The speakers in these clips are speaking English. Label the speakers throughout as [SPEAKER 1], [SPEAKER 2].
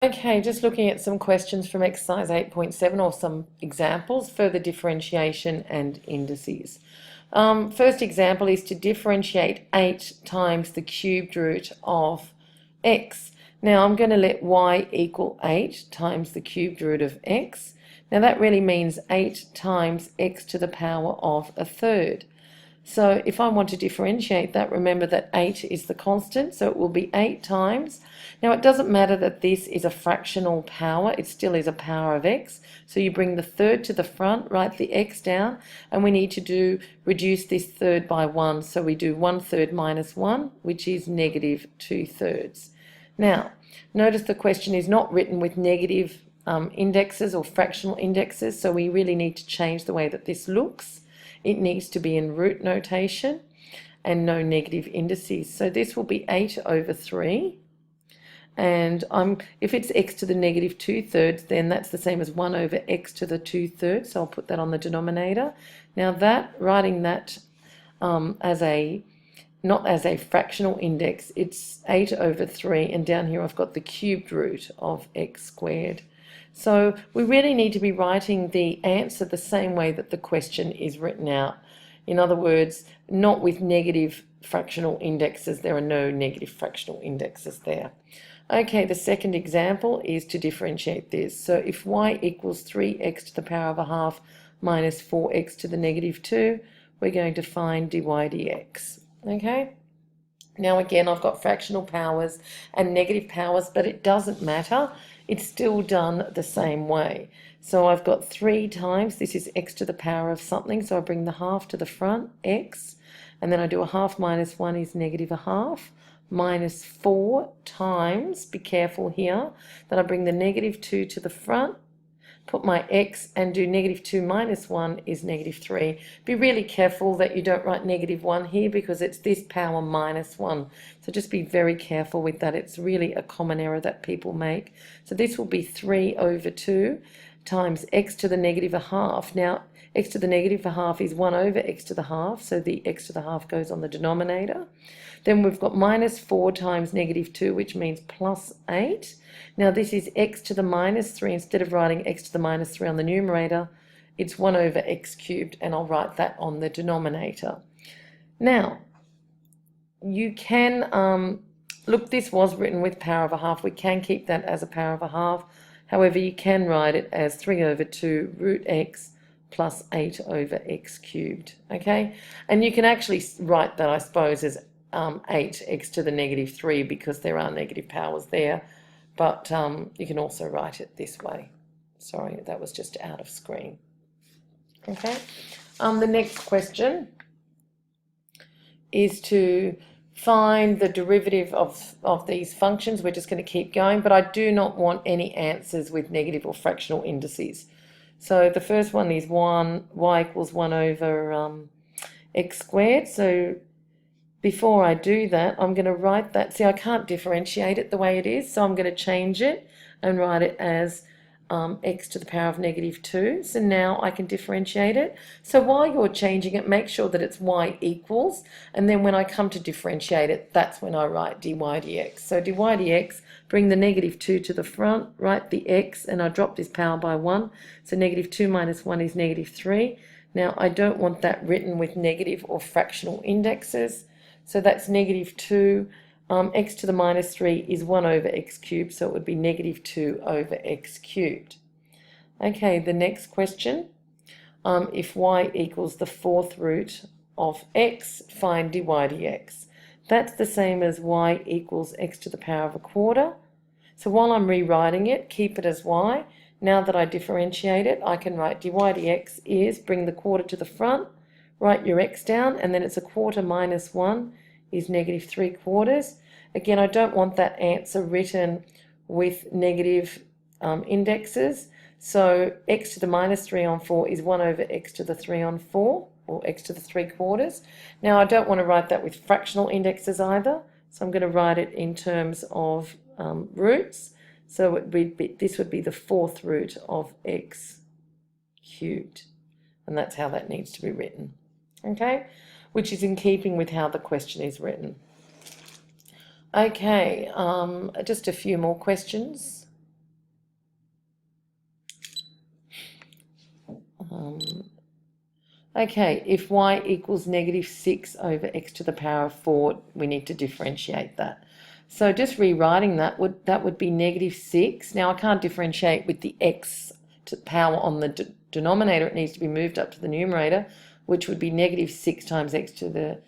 [SPEAKER 1] Okay, just looking at some questions from exercise 8.7 or some examples, further differentiation and indices. First example is to differentiate 8 times the cubed root of x. Now I'm going to let y equal 8 times the cubed root of x. Now that really means 8 times x to the power of a third. So if I want to differentiate that, remember that 8 is the constant, so it will be 8 times. Now it doesn't matter that this is a fractional power, it still is a power of x. So you bring the third to the front, write the x down, and we need to reduce this third by 1. So we do 1/3 minus 1, which is negative 2/3. Now, notice the question is not written with negative indexes or fractional indexes, so we really need to change the way that this looks. It needs to be in root notation and no negative indices. So this will be 8 over 3. And if it's x to the negative 2/3, then that's the same as 1 over x to the 2/3. So I'll put that on the denominator. Now writing that not as a fractional index, it's 8 over 3. And down here I've got the cubed root of x squared. So we really need to be writing the answer the same way that the question is written out. In other words, not with negative fractional indexes. There are no negative fractional indexes there. Okay, the second example is to differentiate this. So if y equals 3x to the power of a half minus 4x to the negative 2, we're going to find dy dx. Okay? Now again, I've got fractional powers and negative powers, but it doesn't matter. It's still done the same way. So I've got 3 times, this is x to the power of something, so I bring the half to the front, x, and then I do a half minus 1 is negative a half, minus 4 times, be careful here, then I bring the negative 2 to the front, put my x and do negative 2 minus 1 is negative 3. Be really careful that you don't write negative 1 here because it's this power minus 1. So just be very careful with that. It's really a common error that people make. So this will be 3 over 2 times x to the negative a half. Now x to the negative a half is 1 over x to the half, so the x to the half goes on the denominator. Then we've got minus 4 times negative 2, which means plus 8. Now this is x to the minus 3. Instead of writing x to the minus 3 on the numerator, it's 1 over x cubed, and I'll write that on the denominator. Now, you can, look, this was written with power of a half. We can keep that as a power of a half. However, you can write it as 3 over 2 root x plus 8 over x cubed, okay? And you can actually write that, I suppose, as 8x to the negative 3 because there are negative powers there, but you can also write it this way. Sorry, that was just out of screen. Okay, the next question is to find the derivative of these functions. We're just going to keep going, but I do not want any answers with negative or fractional indices. So the first one is y equals 1 over x squared. So before I do that, I'm going to write that. See, I can't differentiate it the way it is, so I'm going to change it and write it as x to the power of negative 2. So now I can differentiate it. So while you're changing it, make sure that it's y equals, and then when I come to differentiate it, that's when I write dy dx. So dy dx, bring the negative 2 to the front, write the x, and I drop this power by 1. So negative 2 minus 1 is negative 3. Now I don't want that written with negative or fractional indexes. So that's negative 2, x to the minus 3 is 1 over x cubed, so it would be negative 2 over x cubed. Okay, the next question, if y equals the fourth root of x, find dy dx. That's the same as y equals x to the power of a quarter. So while I'm rewriting it, keep it as y. Now that I differentiate it, I can write dy dx is, bring the quarter to the front, write your x down, and then it's a quarter minus 1 is negative 3/4. Again, I don't want that answer written with negative indexes. So x to the minus 3 on 4 is 1 over x to the 3 on 4, or x to the 3/4. Now, I don't want to write that with fractional indexes either, so I'm going to write it in terms of roots. So this would be the fourth root of x cubed, and that's how that needs to be written. Okay, which is in keeping with how the question is written. Okay, just a few more questions. Okay, if y equals negative 6 over x to the power of 4, we need to differentiate that. So just rewriting that would be negative 6. Now I can't differentiate with the x to power on the denominator. It needs to be moved up to the numerator, which would be negative 6 times x to the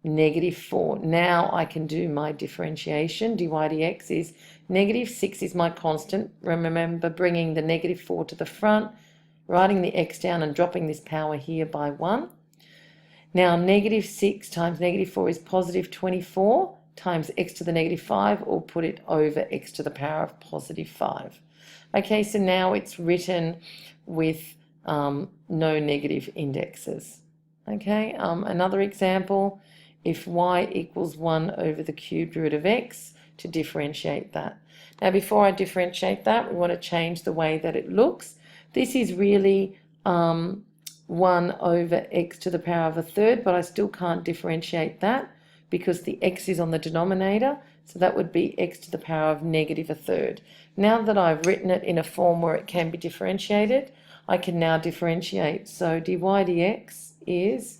[SPEAKER 1] negative 4. Now I can do my differentiation. Dy dx is negative 6 is my constant. Remember bringing the negative 4 to the front, writing the x down and dropping this power here by 1. Now negative 6 times negative 4 is positive 24 times x to the negative 5, or put it over x to the power of positive 5. Okay, so now it's written with no negative indexes. Okay, another example, if y equals 1 over the cubed root of x, to differentiate that. Now before I differentiate that, we want to change the way that it looks. This is really 1 over x to the power of a third, but I still can't differentiate that because the x is on the denominator, so that would be x to the power of negative a third. Now that I've written it in a form where it can be differentiated, I can now differentiate. So dy dx is,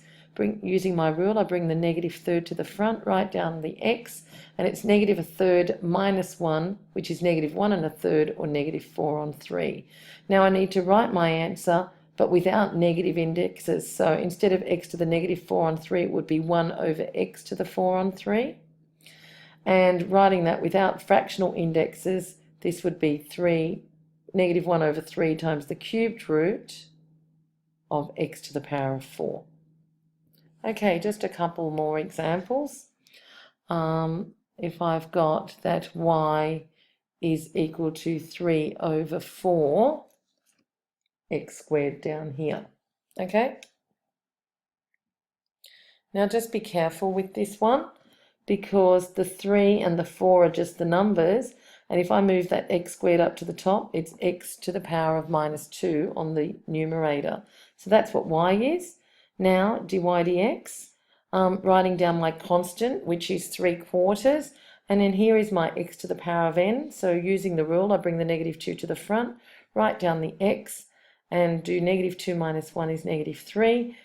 [SPEAKER 1] using my rule, I bring the negative third to the front, write down the x, and it's negative a third minus 1, which is negative 1 and a third, or negative 4 on 3. Now I need to write my answer, but without negative indexes. So instead of x to the negative 4 on 3, it would be 1 over x to the 4 on 3. And writing that without fractional indexes, this would be negative 1 over 3 times the cubed root of x to the power of 4. Okay, just a couple more examples. If I've got that y is equal to 3 over 4 x squared down here. Okay, now just be careful with this one, because the 3 and the 4 are just the numbers, and if I move that x squared up to the top, it's x to the power of minus 2 on the numerator. So that's what y is. Now dy dx, writing down my constant, which is 3/4, and then here is my x to the power of n. So using the rule, I bring the negative 2 to the front, write down the x, and do negative 2 minus 1 is negative 3.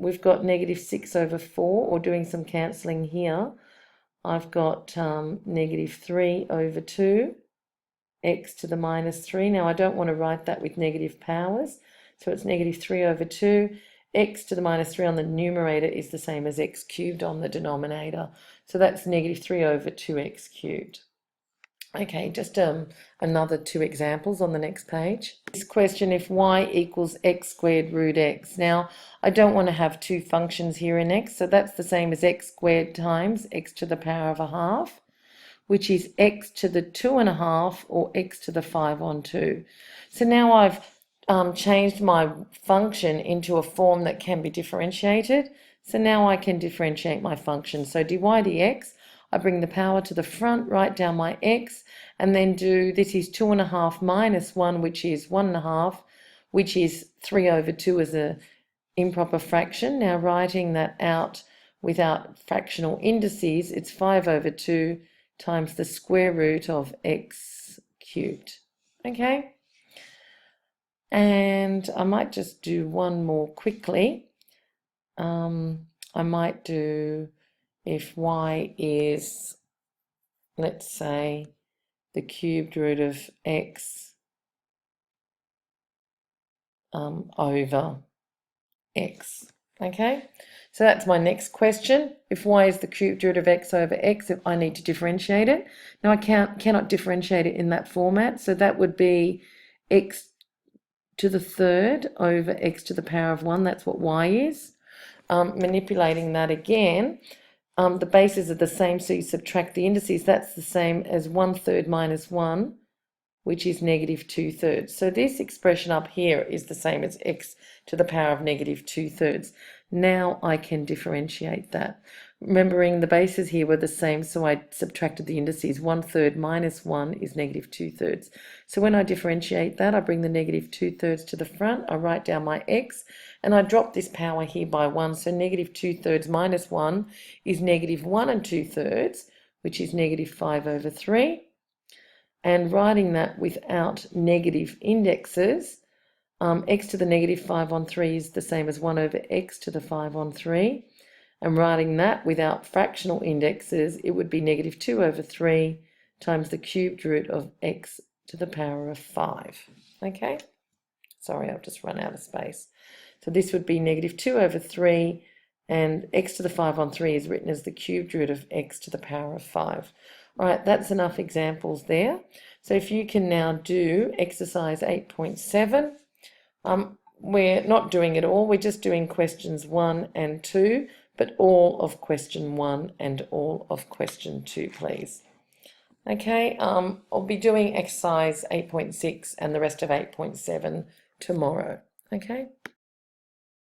[SPEAKER 1] We've got negative 6 over 4, or doing some cancelling here, I've got negative 3 over 2, x to the minus 3. Now I don't want to write that with negative powers, so it's negative 3 over 2. X to the minus 3 on the numerator is the same as x cubed on the denominator. So that's negative 3 over 2x cubed. Okay, just another 2 examples on the next page. This question, if y equals x squared root x. Now, I don't want to have two functions here in x, so that's the same as x squared times x to the power of a half, which is x to the 2.5, or x to the 5 on 2. So now I've changed my function into a form that can be differentiated. So now I can differentiate my function. So dy dx, I bring the power to the front, write down my x, and then this is 2.5 minus 1, which is 1.5, which is 3 over 2 as a improper fraction. Now writing that out without fractional indices, it's 5 over 2 times the square root of x cubed. Okay? And I might just do one more quickly. I might do, if y is, let's say, the cubed root of x over x. Okay, so that's my next question. If y is the cubed root of x over x, if I need to differentiate it. Now I cannot differentiate it in that format, so that would be x to the third over x to the power of 1. That's what y is. Manipulating that again, the bases are the same, so you subtract the indices. That's the same as 1/3 minus 1, which is negative 2/3. So this expression up here is the same as x to the power of negative 2/3. Now I can differentiate that. Remembering the bases here were the same, so I subtracted the indices. 1/3 minus 1 is negative 2/3. So when I differentiate that, I bring the negative 2/3 to the front, I write down my x, and I drop this power here by 1. So negative 2/3 minus 1 is negative 1 2/3, which is negative 5 over 3. And writing that without negative indexes, x to the negative 5 on 3 is the same as 1 over x to the 5 on 3. And writing that without fractional indexes, it would be negative 2 over 3 times the cubed root of x to the power of 5. Okay? Sorry, I've just run out of space. So this would be negative 2 over 3, and x to the 5 on 3 is written as the cubed root of x to the power of 5. All right, that's enough examples there. So if you can now do exercise 8.7, we're not doing it all, we're just doing questions 1 and 2, but all of question 1 and all of question 2, please. Okay, I'll be doing exercise 8.6 and the rest of 8.7 tomorrow. Okay.